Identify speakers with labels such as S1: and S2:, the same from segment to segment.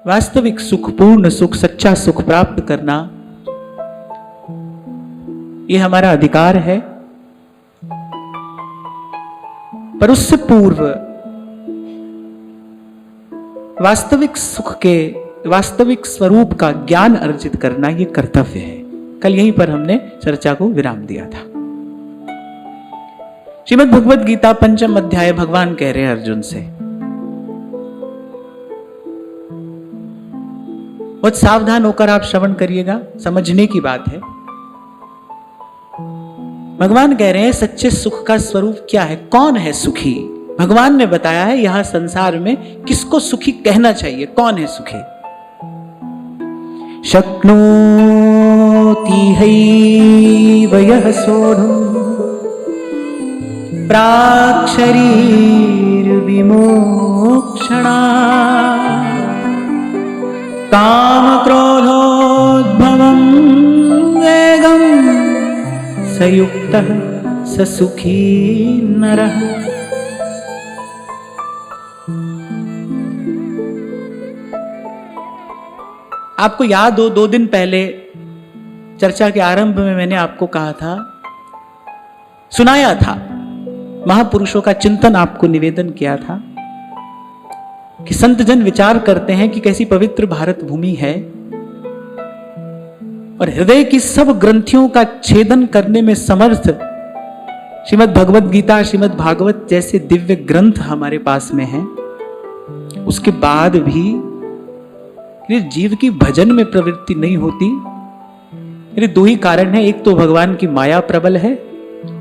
S1: वास्तविक सुख, पूर्ण सुख, सच्चा सुख प्राप्त करना यह हमारा अधिकार है। पर उससे पूर्व वास्तविक सुख के वास्तविक स्वरूप का ज्ञान अर्जित करना यह कर्तव्य है। कल यहीं पर हमने चर्चा को विराम दिया था। श्रीमद् भगवद गीता पंचम अध्याय भगवान कह रहे हैं अर्जुन से, बहुत सावधान होकर आप श्रवण करिएगा, समझने की बात है। भगवान कह रहे हैं सच्चे सुख का स्वरूप क्या है, कौन है सुखी। भगवान ने बताया है यहां संसार में किसको सुखी कहना चाहिए, कौन है सुखी। शक्नोति हैव यः सोढुम् प्राक् शरीर विमोक्षणात् काम क्रोधोद्भवं वेगम् सयुक्तः स सुखी नरः। आपको याद हो 2 दिन पहले चर्चा के आरंभ में मैंने आपको कहा था, सुनाया था, महापुरुषों का चिंतन आपको निवेदन किया था कि संत जन विचार करते हैं कि कैसी पवित्र भारत भूमि है और हृदय की सब ग्रंथियों का छेदन करने में समर्थ श्रीमद् भगवद गीता, श्रीमद् भागवत जैसे दिव्य ग्रंथ हमारे पास में हैं। उसके बाद भी जीव की भजन में प्रवृत्ति नहीं होती। 2 ही कारण है, एक तो भगवान की माया प्रबल है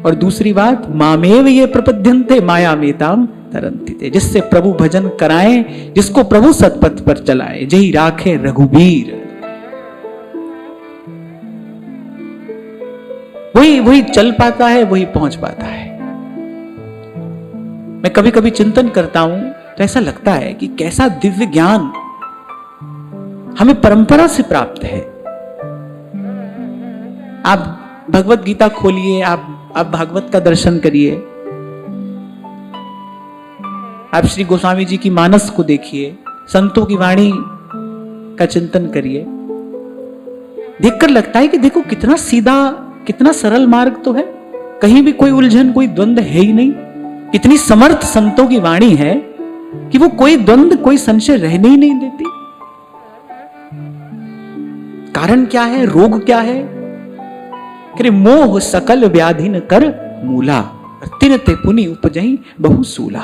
S1: और दूसरी बात मामेव ये प्रपद्यन्ते मायामेताम तरन्ति, जिससे प्रभु भजन कराएं, जिसको प्रभु सतपथ पर चलाए, जही राखे रघुबीर। वही चल पाता है, वही पहुंच पाता है। मैं कभी कभी चिंतन करता हूं तो ऐसा लगता है कि कैसा दिव्य ज्ञान हमें परंपरा से प्राप्त है। आप भगवत गीता खोलिए, आप भागवत का दर्शन करिए, आप श्री गोस्वामी जी की मानस को देखिए, संतों की वाणी का चिंतन करिए। देखकर लगता है कि देखो कितना सीधा, कितना सरल मार्ग तो है, कहीं भी कोई उलझन, कोई द्वंद्व है ही नहीं। कितनी समर्थ संतों की वाणी है कि वो कोई द्वंद्व, कोई संशय रहने ही नहीं देती। कारण क्या है, रोग क्या है? करे मोह सकल व्याधि न कर मूला, तिन ते पुनि उपजहि बहु सूला।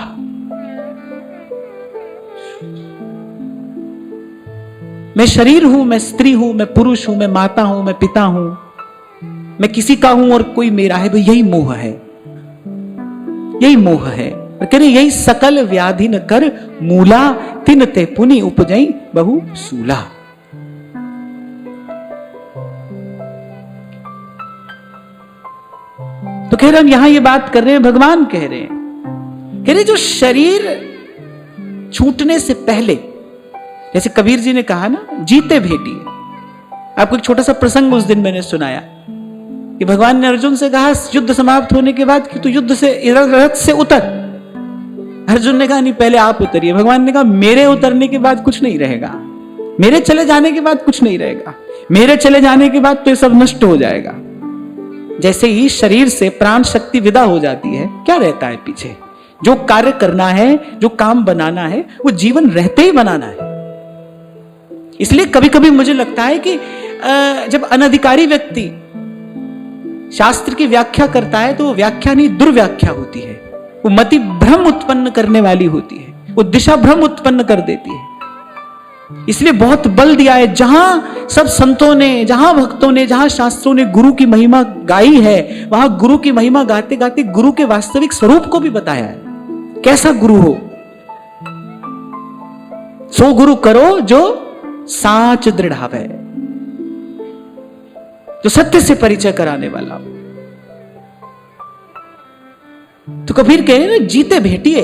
S1: मैं शरीर हूं, मैं स्त्री हूं, मैं पुरुष हूं, मैं माता हूं, मैं पिता हूं, मैं किसी का हूं और कोई मेरा है, भाई यही मोह है, यही मोह है। कह रहे यही सकल व्याधि न कर मूला, तिन ते पुनि उपजहि बहु सूला। तो कह रहे हम यहां ये बात कर रहे हैं, भगवान कह रहे हैं, कह रहे जो शरीर छूटने से पहले, जैसे कबीर जी ने कहा ना, जीते भेटिए। आपको एक छोटा सा प्रसंग उस दिन मैंने सुनाया कि भगवान ने अर्जुन से कहा युद्ध समाप्त होने के बाद कि तू युद्ध से, रथ से उतर। अर्जुन ने कहा नहीं, पहले आप उतरिए। भगवान ने कहा मेरे उतरने के बाद कुछ नहीं रहेगा, मेरे चले जाने के बाद कुछ नहीं रहेगा, मेरे चले जाने के बाद तो ये सब नष्ट हो जाएगा। जैसे ही शरीर से प्राण शक्ति विदा हो जाती है, क्या रहता है पीछे? जो कार्य करना है, जो काम बनाना है, वो जीवन रहते ही बनाना है। इसलिए कभी कभी मुझे लगता है कि जब अनधिकारी व्यक्ति शास्त्र की व्याख्या करता है तो वो व्याख्या नहीं, दुर्व्याख्या होती है। वो मति भ्रम उत्पन्न करने वाली होती है, वो दिशा भ्रम उत्पन्न कर देती है। इसलिए बहुत बल दिया है, जहां सब संतों ने, जहां भक्तों ने, जहां शास्त्रों ने गुरु की महिमा गाई है, वहां गुरु की महिमा गाते गाते गुरु के वास्तविक स्वरूप को भी बताया है। कैसा गुरु हो? सो गुरु करो जो साच दृढ़ावे, जो सत्य से परिचय कराने वाला हो। तो कबीर कह रहे जीते भेटिए,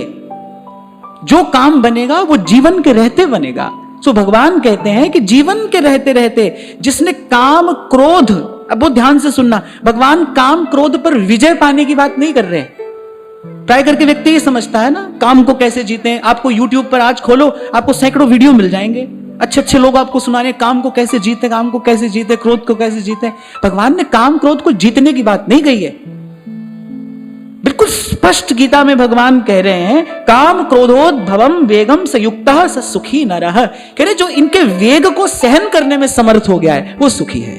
S1: जो काम बनेगा वो जीवन के रहते बनेगा। सो भगवान कहते हैं कि जीवन के रहते रहते जिसने काम क्रोध, अब वो ध्यान से सुनना, भगवान काम क्रोध पर विजय पाने की बात नहीं कर रहे। ट्राई करके व्यक्ति ये समझता है ना काम को कैसे जीते हैं। आपको YouTube पर आज खोलो, आपको सैकड़ों वीडियो मिल जाएंगे। अच्छे अच्छे लोग आपको सुना रहे हैं काम को कैसे जीते, काम को कैसे जीते, क्रोध को कैसे जीते। भगवान ने काम क्रोध को जीतने की बात नहीं कही है। बिल्कुल स्पष्ट गीता में भगवान कह रहे हैं काम क्रोधोद्भवम वेगम संयुक्तः स सुखी नरः। कह रहे जो इनके वेग को सहन करने में समर्थ हो गया है वो सुखी है,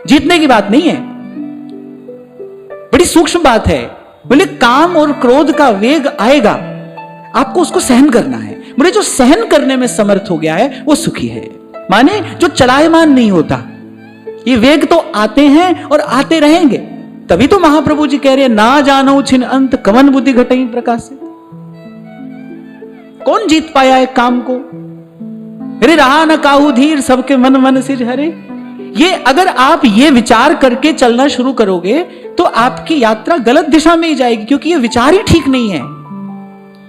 S1: जीतने की बात नहीं है। बड़ी सूक्ष्म बात है। बोले काम और क्रोध का वेग आएगा, आपको उसको सहन करना है। बोले जो सहन करने में समर्थ हो गया है वो सुखी है, माने जो चलायमान नहीं होता। ये वेग तो आते हैं और आते रहेंगे, तभी तो महाप्रभु जी कह रहे हैं ना जानो छिन अंत कवन बुद्धि घटई प्रकाशित। कौन जीत पाया है काम को? अरे रहा न काहू धीर सबके मन मन सिर हरे। ये अगर आप ये विचार करके चलना शुरू करोगे तो आपकी यात्रा गलत दिशा में ही जाएगी, क्योंकि ये विचार ही ठीक नहीं है।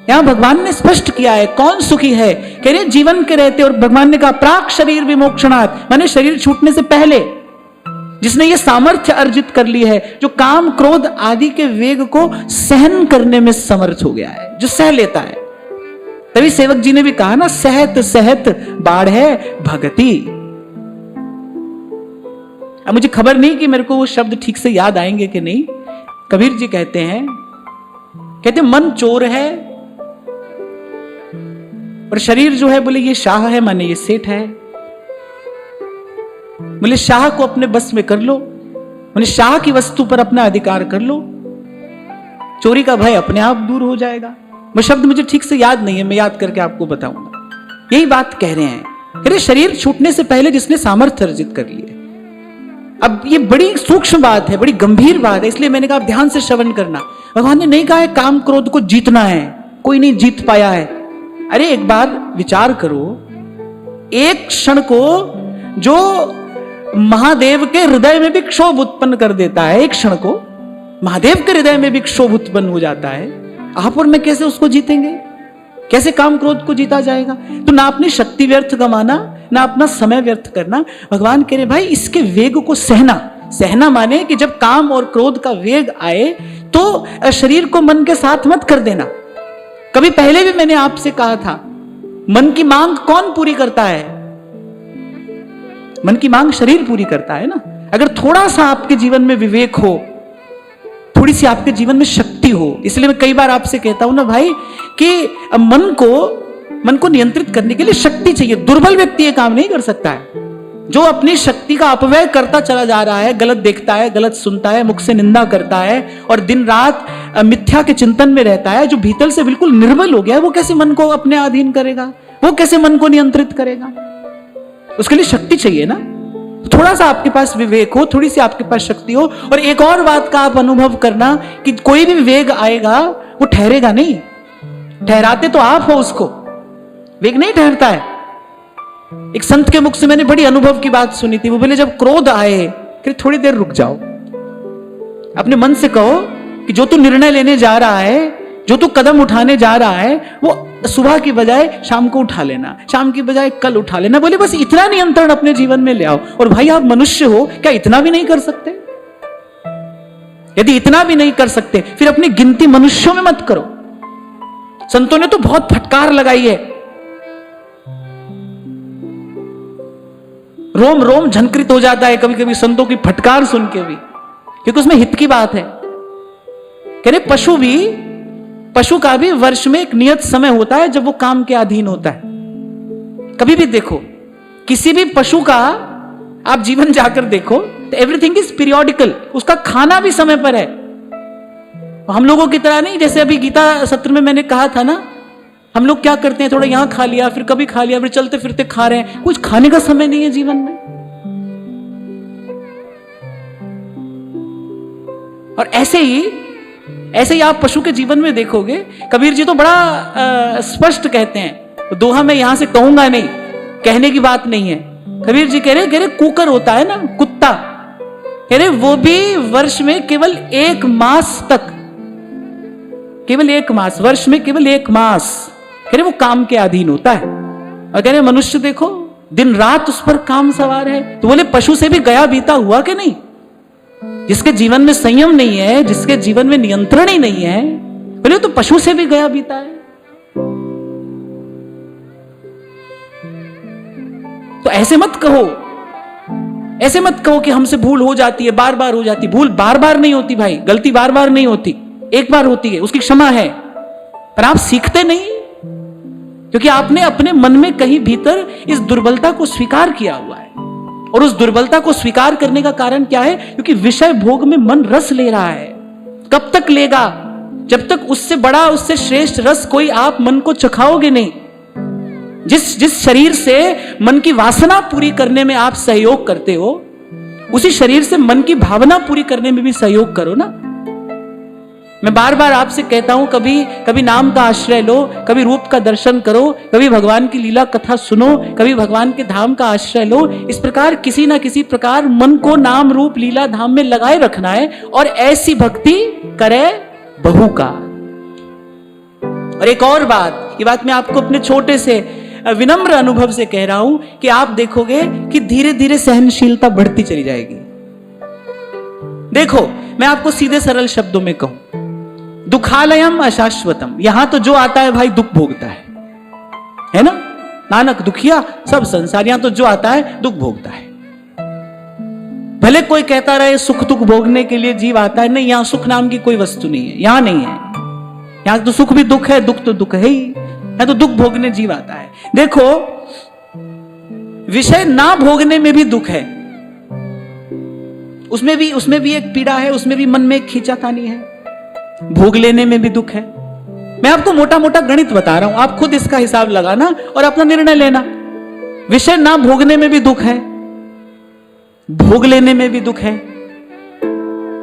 S1: यहां भगवान ने स्पष्ट किया है कौन सुखी है। कह रहे जीवन के रहते, और भगवान ने कहा प्राक शरीर विमोक्षणात्, माने शरीर छूटने से पहले जिसने ये सामर्थ्य अर्जित कर ली है, जो काम क्रोध आदि के वेग को सहन करने में समर्थ हो गया है, जो सह लेता है। तभी सेवक जी ने भी कहा ना सहत सहत बाढ़ है भगति। अब मुझे खबर नहीं कि मेरे को वो शब्द ठीक से याद आएंगे कि नहीं। कबीर जी कहते मन चोर है और शरीर जो है बोले ये शाह है, माने ये सेठ है। बोले शाह को अपने बस में कर लो, बोले शाह की वस्तु पर अपना अधिकार कर लो, चोरी का भय अपने आप दूर हो जाएगा। वो शब्द मुझे ठीक से याद नहीं है, मैं याद करके आपको बताऊंगा। यही बात कह रहे हैं, अरे शरीर छूटने से पहले जिसने सामर्थ्य अर्जित कर लिए। अब ये बड़ी सूक्ष्म बात है, बड़ी गंभीर बात है, इसलिए मैंने कहा आप ध्यान से श्रवण करना। भगवान ने नहीं कहा है काम क्रोध को जीतना है, कोई नहीं जीत पाया है। अरे एक बार विचार करो, एक क्षण को जो महादेव के हृदय में भी क्षोभ उत्पन्न कर देता है, एक क्षण को महादेव के हृदय में भी क्षोभ उत्पन्न हो जाता है, आप और मैं कैसे उसको जीतेंगे? कैसे काम क्रोध को जीता जाएगा? तो ना अपनी शक्ति व्यर्थ गंवाना, ना अपना समय व्यर्थ करना। भगवान कह रहे भाई इसके वेग को सहना माने कि जब काम और क्रोध का वेग आए तो शरीर को मन के साथ मत कर देना। कभी पहले भी मैंने आपसे कहा था, मन की मांग कौन पूरी करता है? मन की मांग शरीर पूरी करता है ना। अगर थोड़ा सा आपके जीवन में विवेक हो, थोड़ी सी आपके जीवन में शक्ति हो, इसलिए मैं कई बार आपसे कहता हूं ना भाई कि मन को नियंत्रित करने के लिए शक्ति चाहिए। दुर्बल व्यक्ति ये काम नहीं कर सकता है। जो अपनी शक्ति का अपव्यय करता चला जा रहा है, गलत देखता है, गलत सुनता है, मुख से निंदा करता है और दिन रात मिथ्या के चिंतन में रहता है, जो भीतर से बिल्कुल निर्बल हो गया है, वो कैसे मन को अपने अधीन करेगा? वो कैसे मन को नियंत्रित करेगा? उसके लिए शक्ति चाहिए ना। थोड़ा सा आपके पास विवेक हो, थोड़ी सी आपके पास शक्ति हो। और एक और बात का आप अनुभव करना कि कोई भी वेग आएगा वो ठहरेगा नहीं, ठहराते तो आप हो उसको, वेग नहीं ठहरता है। एक संत के मुख से मैंने बड़ी अनुभव की बात सुनी थी। वो बोले जब क्रोध आए कि थोड़ी देर रुक जाओ, अपने मन से कहो कि जो तू निर्णय लेने जा रहा है, जो तू कदम उठाने जा रहा है, वो सुबह की बजाय शाम को उठा लेना, शाम की बजाय कल उठा लेना। बोले बस इतना नियंत्रण अपने जीवन में ले आओ। और भाई आप मनुष्य हो, क्या इतना भी नहीं कर सकते? यदि इतना भी नहीं कर सकते फिर अपनी गिनती मनुष्यों में मत करो। संतों ने तो बहुत फटकार लगाई है, रोम रोम झंकृत हो जाता है कभी कभी संतों की फटकार सुन के भी, क्योंकि उसमें हित की बात है। कह रहे पशु का भी वर्ष में एक नियत समय होता है जब वो काम के अधीन होता है। कभी भी देखो किसी भी पशु का आप जीवन जाकर देखो तो एवरीथिंग इज पीरियोडिकल, उसका खाना भी समय पर है। हम लोगों की तरह नहीं, जैसे अभी गीता सत्र में मैंने कहा था ना, हम लोग क्या करते हैं, थोड़ा यहां खा लिया, फिर कभी खा लिया, फिर चलते फिरते खा रहे हैं, कुछ खाने का समय नहीं है जीवन में। और ऐसे ही आप पशु के जीवन में देखोगे। कबीर जी तो बड़ा स्पष्ट कहते हैं, दोहा मैं यहां से कहूंगा नहीं, कहने की बात नहीं है। कबीर जी कह रहे कुकर होता है ना, कुत्ता, कह रहे वो भी वर्ष में केवल 1 मास तक, केवल 1 मास, वर्ष में केवल 1 मास कह रहे वो काम के अधीन होता है। और कह रहे मनुष्य देखो दिन रात उस पर काम सवार है। तो बोले पशु से भी गया बीता हुआ कि नहीं? जिसके जीवन में संयम नहीं है, जिसके जीवन में नियंत्रण ही नहीं है, बोले तो पशु से भी गया बीता है। ऐसे मत कहो, ऐसे मत कहो कि हमसे भूल हो जाती है, बार बार हो जाती। भूल बार बार नहीं होती भाई, गलती बार बार नहीं होती, एक बार होती है, उसकी क्षमा है। पर आप सीखते नहीं, क्योंकि आपने अपने मन में कहीं भीतर इस दुर्बलता को स्वीकार किया हुआ है। और उस दुर्बलता को स्वीकार करने का कारण क्या है? क्योंकि विषय भोग में मन रस ले रहा है। कब तक लेगा? जब तक उससे बड़ा, उससे श्रेष्ठ रस कोई आप मन को चखाओगे नहीं। जिस शरीर से मन की वासना पूरी करने में आप सहयोग करते हो, उसी शरीर से मन की भावना पूरी करने में भी सहयोग करो ना। मैं बार बार आपसे कहता हूं, कभी नाम का आश्रय लो, कभी रूप का दर्शन करो, कभी भगवान की लीला कथा सुनो, कभी भगवान के धाम का आश्रय लो। इस प्रकार किसी ना किसी प्रकार मन को नाम रूप लीला धाम में लगाए रखना है, और ऐसी भक्ति करे बहु का। और एक और बात, ये बात मैं आपको अपने छोटे से विनम्र अनुभव से कह रहा हूं कि आप देखोगे कि धीरे धीरे सहनशीलता बढ़ती चली जाएगी। देखो, मैं आपको सीधे सरल शब्दों में कहूं, दुखालयम अशाश्वतम, यहां तो जो आता है भाई दुख भोगता है ना। नानक दुखिया सब संसार, यहां तो जो आता है दुख भोगता है। भले कोई कहता रहे सुख दुख भोगने के लिए जीव आता है, नहीं, यहां सुख नाम की कोई वस्तु नहीं है, यहां नहीं है। यहां तो सुख भी दुख है, दुख तो दुख है ही, यहां तो दुख भोगने जीव आता है। देखो, विषय ना भोगने में भी दुख है, उसमें भी एक पीड़ा है, उसमें भी मन में एक खींचातानी है। भोग लेने में भी दुख है। मैं आपको मोटा मोटा गणित बता रहा हूं, आप खुद इसका हिसाब लगाना और अपना निर्णय लेना। विषय ना भोगने में भी दुख है, भोग लेने में भी दुख है,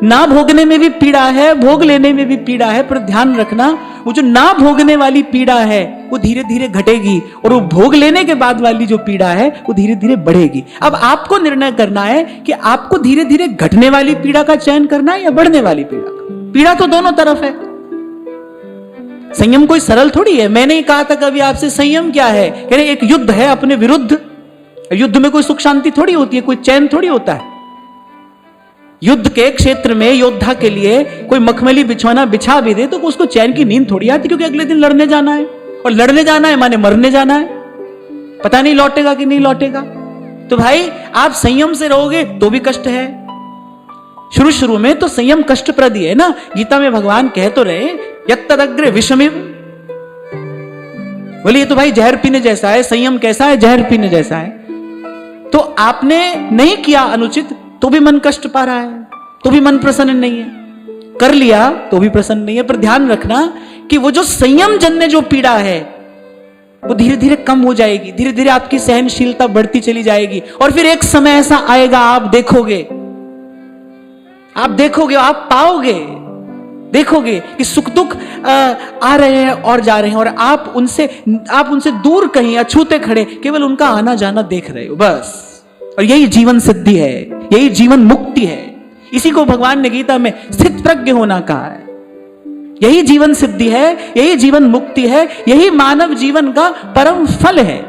S1: ना भोगने में भी पीड़ा है, भोग लेने में भी पीड़ा है। पर ध्यान रखना, वो जो ना भोगने वाली पीड़ा है वो धीरे धीरे घटेगी, और वो भोग लेने के बाद वाली जो पीड़ा है वो धीरे धीरे बढ़ेगी। अब आपको निर्णय करना है कि आपको धीरे धीरे घटने वाली पीड़ा का चयन करना है या बढ़ने वाली पीड़ा का। पीड़ा तो दोनों तरफ है। संयम कोई सरल थोड़ी है। मैंने ही कहा था कभी आपसे, संयम क्या है? कह रहे एक युद्ध है अपने विरुद्ध। युद्ध में कोई सुख शांति थोड़ी होती है, कोई चैन थोड़ी होता है। युद्ध के क्षेत्र में योद्धा के लिए कोई मखमली बिछौना बिछा भी दे तो उसको चैन की नींद थोड़ी आती, क्योंकि अगले दिन लड़ने जाना है, और लड़ने जाना है माने मरने जाना है, पता नहीं लौटेगा कि नहीं लौटेगा। तो भाई आप संयम से रहोगे तो भी कष्ट है। शुरू में तो संयम कष्टप्रद ही है ना। गीता में भगवान कह तो रहे, यत्तदग्रे विषमिव, बोले ये तो भाई जहर पीने जैसा है। संयम कैसा है? जहर पीने जैसा है। तो आपने नहीं किया अनुचित तो भी मन कष्ट पा रहा है, तो भी मन प्रसन्न नहीं है। कर लिया तो भी प्रसन्न नहीं है। पर ध्यान रखना कि वो जो संयम जन्य जो पीड़ा है वो धीरे धीरे कम हो जाएगी, धीरे धीरे आपकी सहनशीलता बढ़ती चली जाएगी। और फिर एक समय ऐसा आएगा, आप देखोगे, आप पाओगे, देखोगे कि सुख दुख आ रहे हैं और जा रहे हैं, और आप उनसे दूर कहीं अछूते खड़े केवल उनका आना जाना देख रहे हो, बस। और यही जीवन सिद्धि है, यही जीवन मुक्ति है। इसी को भगवान ने गीता में स्थित प्रज्ञ होना कहा है। यही जीवन सिद्धि है, यही जीवन मुक्ति है, यही मानव जीवन का परम फल है।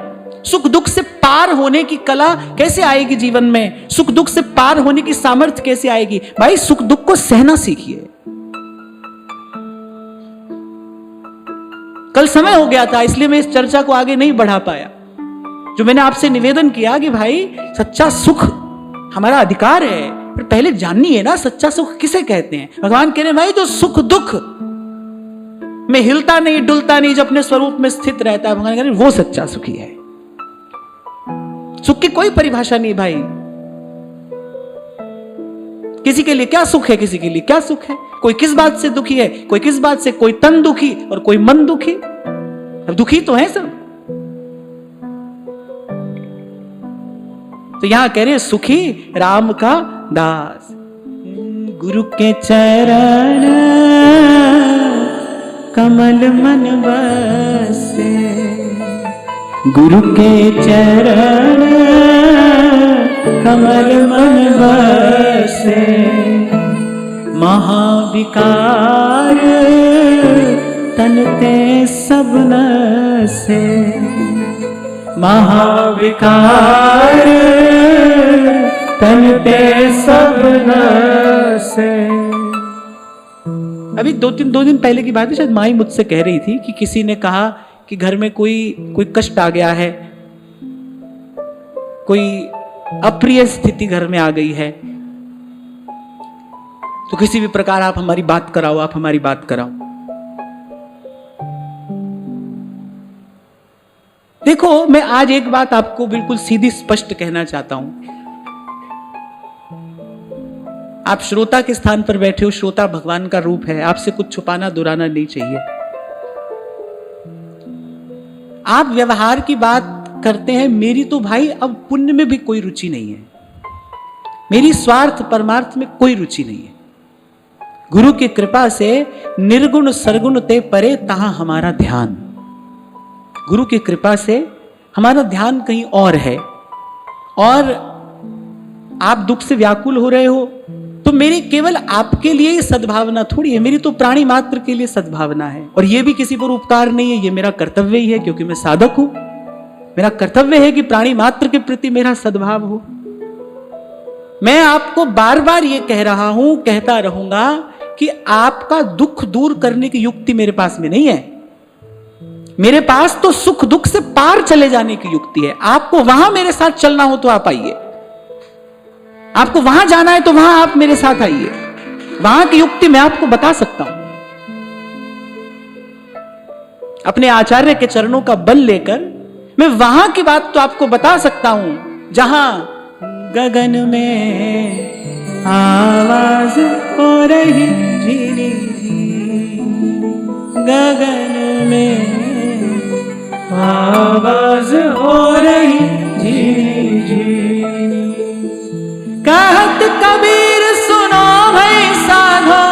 S1: सुख दुख से पार होने की कला कैसे आएगी जीवन में? सुख दुख से पार होने की सामर्थ्य कैसे आएगी? भाई सुख दुख को सहना सीखिए। कल समय हो गया था, इसलिए मैं इस चर्चा को आगे नहीं बढ़ा पाया। जो मैंने आपसे निवेदन किया कि भाई सच्चा सुख हमारा अधिकार है, पर पहले जानिए ना सच्चा सुख किसे कहते हैं। भगवान कह रहे हैं भाई जो सुख दुख में हिलता नहीं डुलता नहीं, जो अपने स्वरूप में स्थित रहता है, भगवान कह रहे हैं वो सच्चा सुखी है। सुख की कोई परिभाषा नहीं भाई। किसी के लिए क्या सुख है, किसी के लिए क्या सुख है। कोई किस बात से दुखी है, कोई किस बात से, कोई तन दुखी और कोई मन दुखी। अब दुखी तो है सब। तो यहां कह रहे हैं सुखी राम का दास। गुरु के चरण कमल मन बसे, गुरु के चरण कमल मन बसे, महाविकार तन ते सब नसे, महाविकार तन ते सब नसे। अभी दो दिन पहले की बात है, शायद माई मुझसे कह रही थी कि किसी ने कहा कि घर में कोई कष्ट आ गया है, कोई अप्रिय स्थिति घर में आ गई है, तो किसी भी प्रकार आप हमारी बात कराओ, आप हमारी बात कराओ। देखो, मैं आज एक बात आपको बिल्कुल सीधी स्पष्ट कहना चाहता हूं। आप श्रोता के स्थान पर बैठे हो, श्रोता भगवान का रूप है, आपसे कुछ छुपाना दुराना नहीं चाहिए। आप व्यवहार की बात करते हैं, मेरी तो भाई अब पुण्य में भी कोई रुचि नहीं है, मेरी स्वार्थ परमार्थ में कोई रुचि नहीं है। गुरु की कृपा से निर्गुण सरगुण ते परे तहां हमारा ध्यान। गुरु की कृपा से हमारा ध्यान कहीं और है, और आप दुख से व्याकुल हो रहे हो तो मेरी केवल आपके लिए ही सद्भावना थोड़ी है, मेरी तो प्राणी मात्र के लिए सद्भावना है। और यह भी किसी पर उपकार नहीं है, यह मेरा कर्तव्य ही है, क्योंकि मैं साधक हूं। मेरा कर्तव्य है कि प्राणी मात्र के प्रति मेरा सद्भाव हो। मैं आपको बार बार यह कह रहा हूं, कहता रहूंगा कि आपका दुख दूर करने की युक्ति मेरे पास में नहीं है। मेरे पास तो सुख दुख से पार चले जाने की युक्ति है। आपको वहां मेरे साथ चलना हो तो आप आइए, आपको वहां जाना है तो वहां आप मेरे साथ आइए, वहां की युक्ति मैं आपको बता सकता हूं। अपने आचार्य के चरणों का बल लेकर मैं वहां की बात तो आपको बता सकता हूं, जहां गगन में आवाज हो रही झीनी, गगन में आवाज हो रही झीनी झीनी। कहत कबीर सुनो भाई साधो,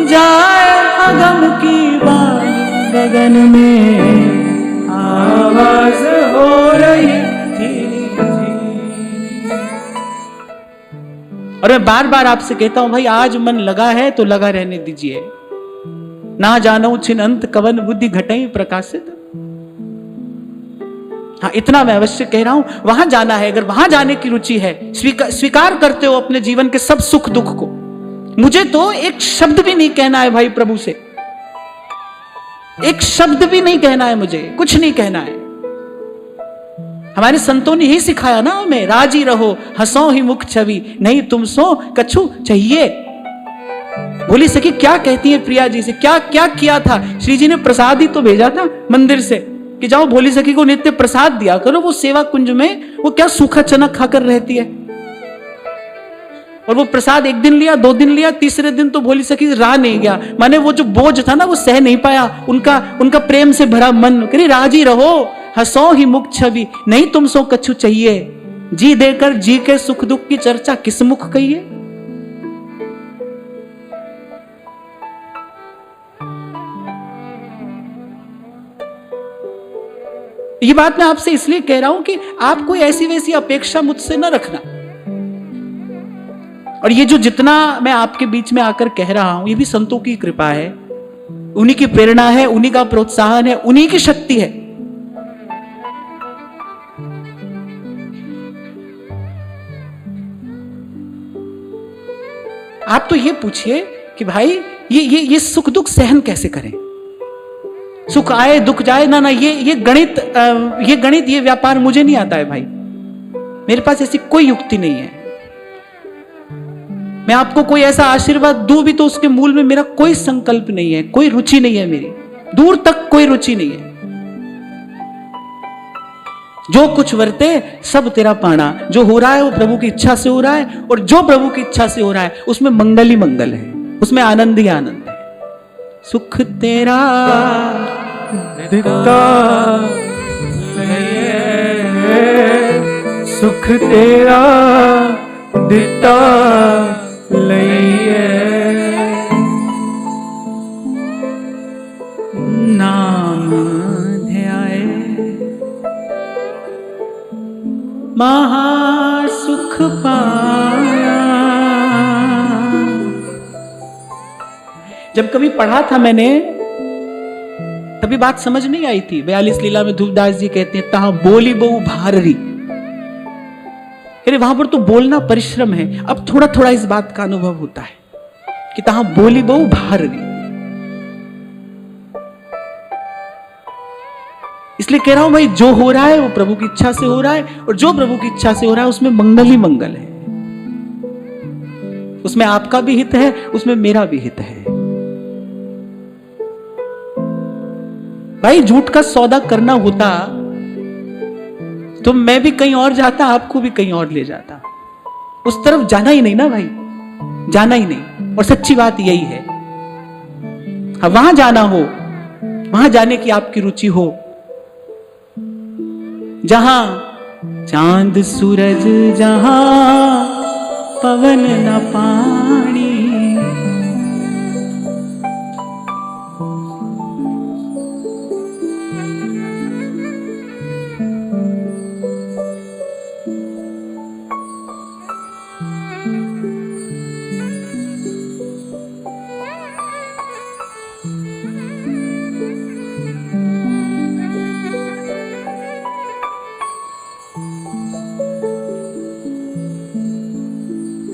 S1: जाए अगम की वाणी, गगन में आवाज हो रही झीनी झीनी। और मैं बार बार आपसे कहता हूं भाई, आज मन लगा है तो लगा रहने दीजिए। ना जानो छिन अंत कवन बुद्धि घटई प्रकाशित। हाँ, इतना मैं अवश्य कह रहा हूं, वहां जाना है। अगर वहां जाने की रुचि है, स्वीकार करते हो अपने जीवन के सब सुख दुख को। मुझे तो एक शब्द भी नहीं कहना है भाई प्रभु से, एक शब्द भी नहीं कहना है, मुझे कुछ नहीं कहना है। हमारे संतों ने यही सिखाया ना हमें, राजी रहो हंसो ही मुख छवि, नहीं तुम सो कछु चाहिए। बोली सखी क्या कहती है प्रिया जी से, क्या क्या किया था? श्री जी ने प्रसाद ही तो भेजा था मंदिर से कि जाओ भोली सखी को नित्य प्रसाद दिया करो। वो सेवा कुंज में वो क्या सूखा चना खाकर रहती है, और वो प्रसाद एक दिन लिया, 2 दिन लिया, तीसरे दिन तो भोली सखी रहा नहीं गया। माने वो जो बोझ था ना वो सह नहीं पाया, उनका प्रेम से भरा मन। करी राजी रहो हंसो ही मुख छवि, नहीं तुम सो कछु चाहिए। जी देकर जी के सुख दुख की चर्चा किस मुख कहिए। ये बात मैं आपसे इसलिए कह रहा हूं कि आप कोई ऐसी वैसी अपेक्षा मुझसे न रखना। और ये जो जितना मैं आपके बीच में आकर कह रहा हूं, ये भी संतों की कृपा है, उन्हीं की प्रेरणा है, उन्हीं का प्रोत्साहन है, उन्हीं की शक्ति है। आप तो ये पूछिए कि भाई ये सुख दुख सहन कैसे करें। सुख आए दुख जाए, ना ये गणित ये व्यापार मुझे नहीं आता है भाई। मेरे पास ऐसी कोई युक्ति नहीं है। मैं आपको कोई ऐसा आशीर्वाद दूं भी तो उसके मूल में मेरा कोई संकल्प नहीं है, कोई रुचि नहीं है, मेरी दूर तक कोई रुचि नहीं है। जो कुछ वर्ते सब तेरा पाना, जो हो रहा है वो प्रभु की इच्छा से हो रहा है, और जो प्रभु की इच्छा से हो रहा है उसमें मंगल ही मंगल है, उसमें आनंद ही आनंद है। सुख तेरा दिता सुख तेरा दिता लइए, नाम ध्याए महासुख पाया। जब कभी पढ़ा था मैंने तभी बात समझ नहीं आई थी। 42 लीला में धूपदास जी कहते हैं तहां बोली बहु भाररी। अरे वहां पर तो बोलना परिश्रम है। अब थोड़ा थोड़ा इस बात का अनुभव होता है कि तहां बोली बहु भाररी। इसलिए कह रहा हूं भाई, जो हो रहा है वो प्रभु की इच्छा से हो रहा है, और जो प्रभु की इच्छा से हो रहा है उसमें मंगल ही मंगल है। उसमें आपका भी हित है, उसमें मेरा भी हित है। भाई झूठ का सौदा करना होता तो मैं भी कहीं और जाता, आपको भी कहीं और ले जाता। उस तरफ जाना ही नहीं ना भाई, जाना ही नहीं। और सच्ची बात यही है, हाँ, वहां जाना हो, वहां जाने की आपकी रुचि हो जहां चांद सूरज, जहां पवन न पानी।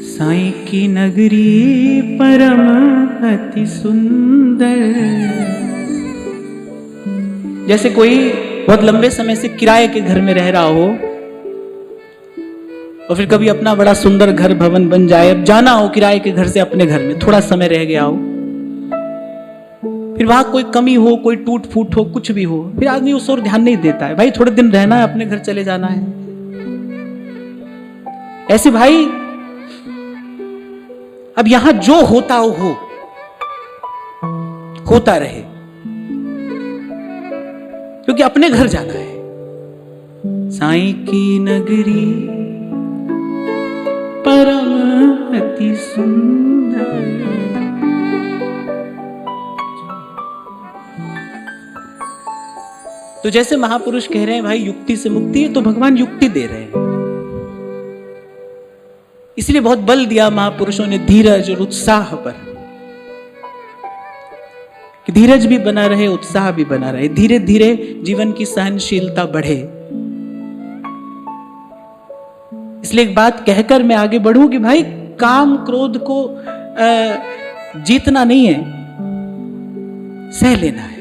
S1: साईं की नगरी परम अति सुंदर। जैसे कोई बहुत लंबे समय से किराए के घर में रह रहा हो और फिर कभी अपना बड़ा सुंदर घर भवन बन जाए, अब जाना हो किराए के घर से अपने घर में, थोड़ा समय रह गया हो, फिर वहां कोई कमी हो, कोई टूट फूट हो, कुछ भी हो, फिर आदमी उस ओर ध्यान नहीं देता है। भाई थोड़े दिन रहना है, अपने घर चले जाना है। ऐसे भाई अब यहां जो होता हो होता रहे, क्योंकि अपने घर जाना है। साईं की नगरी परम अति सुंदर। तो जैसे महापुरुष कह रहे हैं भाई युक्ति से मुक्ति है, तो भगवान युक्ति दे रहे हैं। इसलिए बहुत बल दिया महापुरुषों ने धीरज और उत्साह पर, कि धीरज भी बना रहे, उत्साह भी बना रहे, धीरे धीरे जीवन की सहनशीलता बढ़े। इसलिए एक बात कहकर मैं आगे बढ़ूं कि भाई काम क्रोध को जीतना नहीं है, सह लेना है।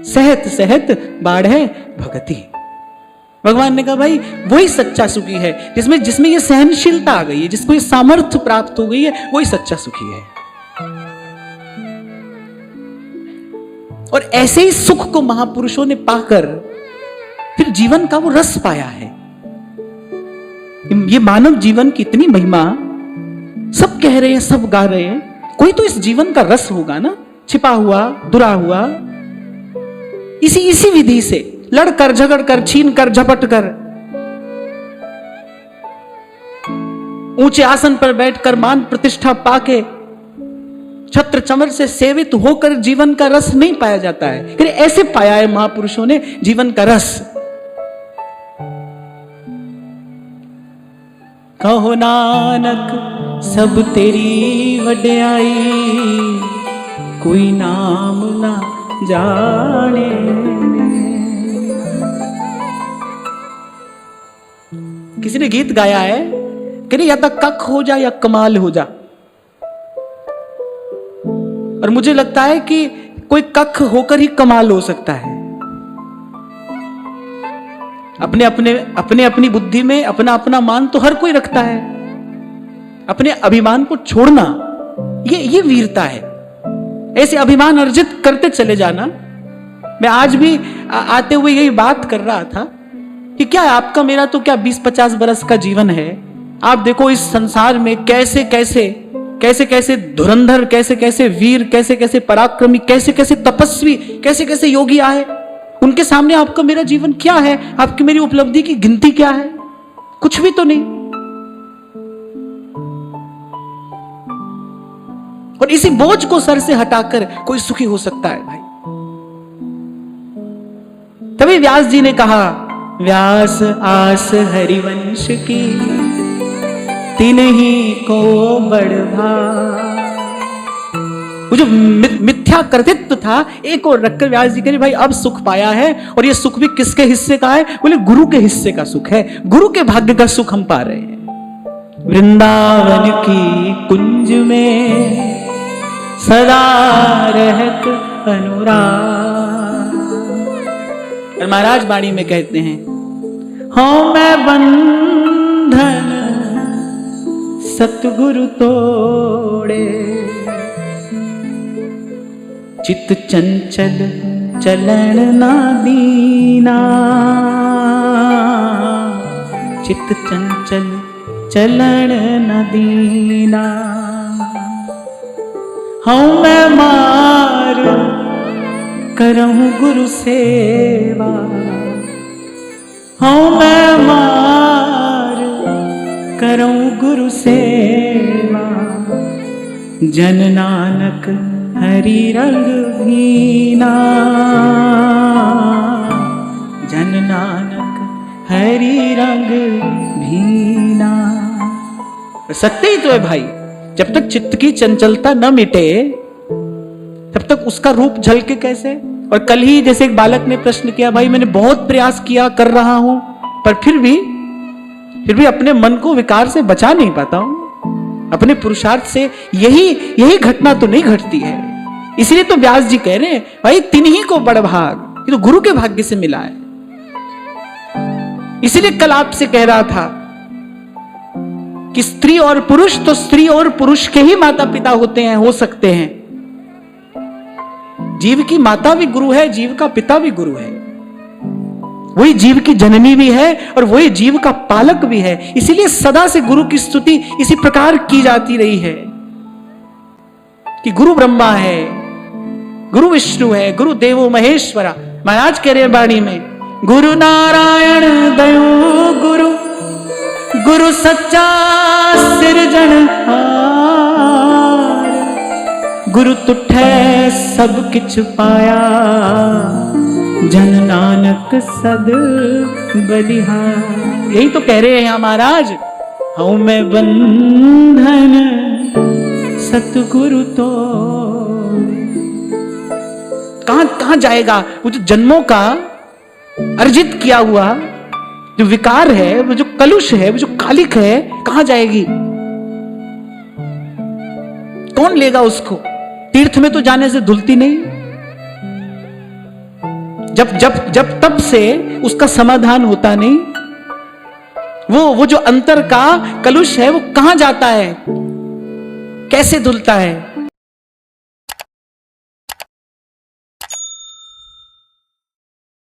S1: सहत सहत बाढ़े भगति। भगवान ने कहा भाई वही सच्चा सुखी है, जिसमें ये सहनशीलता आ गई है, जिसको ये सामर्थ्य प्राप्त हो गई है, वही सच्चा सुखी है। और ऐसे ही सुख को महापुरुषों ने पाकर फिर जीवन का वो रस पाया है। ये मानव जीवन की इतनी महिमा सब कह रहे हैं, सब गा रहे हैं, कोई तो इस जीवन का रस होगा ना, छिपा हुआ, दुरा हुआ। इसी विधि से लड़कर, झगड़कर, छीन कर, झपट कर, ऊंचे आसन पर बैठकर, मान प्रतिष्ठा पाके, छत्र चमर से सेवित होकर जीवन का रस नहीं पाया जाता है। फिर ऐसे पाया है महापुरुषों ने जीवन का रस। कहो नानक सब तेरी वड्याई, कोई नाम ना जाने। किसी ने गीत गाया है कि या तो कख हो जा या कमाल हो जा, और मुझे लगता है कि कोई कख होकर ही कमाल हो सकता है। अपने अपनी बुद्धि में अपना अपना मान तो हर कोई रखता है, अपने अभिमान को छोड़ना ये वीरता है। ऐसे अभिमान अर्जित करते चले जाना। मैं आज भी आते हुए यही बात कर रहा था कि क्या आपका मेरा तो क्या 20-50 बरस का जीवन है। आप देखो इस संसार में कैसे कैसे धुरंधर, कैसे कैसे वीर, कैसे कैसे पराक्रमी, कैसे कैसे तपस्वी, कैसे कैसे योगी आए। उनके सामने आपका मेरा जीवन क्या है, आपकी मेरी उपलब्धि की गिनती क्या है? कुछ भी तो नहीं। और इसी बोझ को सर से हटाकर कोई सुखी हो सकता है भाई। तभी व्यास जी ने कहा, व्यास आस हरिवंश की तिन्हीं को बढ़ा। वो जो मिथ्या कर्तृत्व था, एक और रखकर व्यास जी कह रहे भाई अब सुख पाया है, और ये सुख भी किसके हिस्से का है? बोले गुरु के हिस्से का सुख है, गुरु के भाग्य का suख हम पा रहे हैं। वृंदावन की कुंज में सदा रहत अनुराग। और महाराज वाणी में कहते हैं, हूं मैं बंधन सतगुरु तोड़े, चित्त चंचल चलन ना दीना, चित्त चंचल चलन न दीना। हूं मैं मार करऊं गुरु सेवा, हूं मैं मार करऊं गुरु सेवा, जन नानक हरि रंग भीना, जन नानक हरि रंग भीना। सत्य ही तो है भाई, जब तक चित्त की चंचलता न मिटे तब तक उसका रूप झलके कैसे। और कल ही जैसे एक बालक ने प्रश्न किया, भाई मैंने बहुत प्रयास किया, कर रहा हूं, पर फिर भी अपने मन को विकार से बचा नहीं पाता हूं, अपने पुरुषार्थ से यही घटना तो नहीं घटती है। इसलिए तो व्यास जी कह रहे हैं, भाई तिन्हीं को बड़ भाग, ये तो गुरु के भाग्य से मिला है। इसलिए कल आपसे कह रहा था कि स्त्री और पुरुष तो स्त्री और पुरुष के ही माता पिता होते हैं, हो सकते हैं। जीव की माता भी गुरु है, जीव का पिता भी गुरु है, वही जीव की जननी भी है और वही जीव का पालक भी है। इसीलिए सदा से गुरु की स्तुति इसी प्रकार की जाती रही है कि गुरु ब्रह्मा है, गुरु विष्णु है, गुरु देवो महेश्वरा। महाराज कह रहे हैं वाणी में, गुरु नारायण दयो गुरु, गुरु सच्चा सिरजनहार, गुरु तुठै सब किछ पाया, जन नानक सद बलिहार। यही तो कह रहे हैं महाराज, हूं मैं बंधन सतगुरु तो। कहां जाएगा वो जो जन्मों का अर्जित किया हुआ जो विकार है, वो जो कलुष है, वो जो कालिक है, कहां जाएगी? कौन लेगा उसको? तीर्थ में तो जाने से धुलती नहीं। जब तब से उसका समाधान होता नहीं। वो जो अंतर का कलुष है वो कहां जाता है, कैसे धुलता है?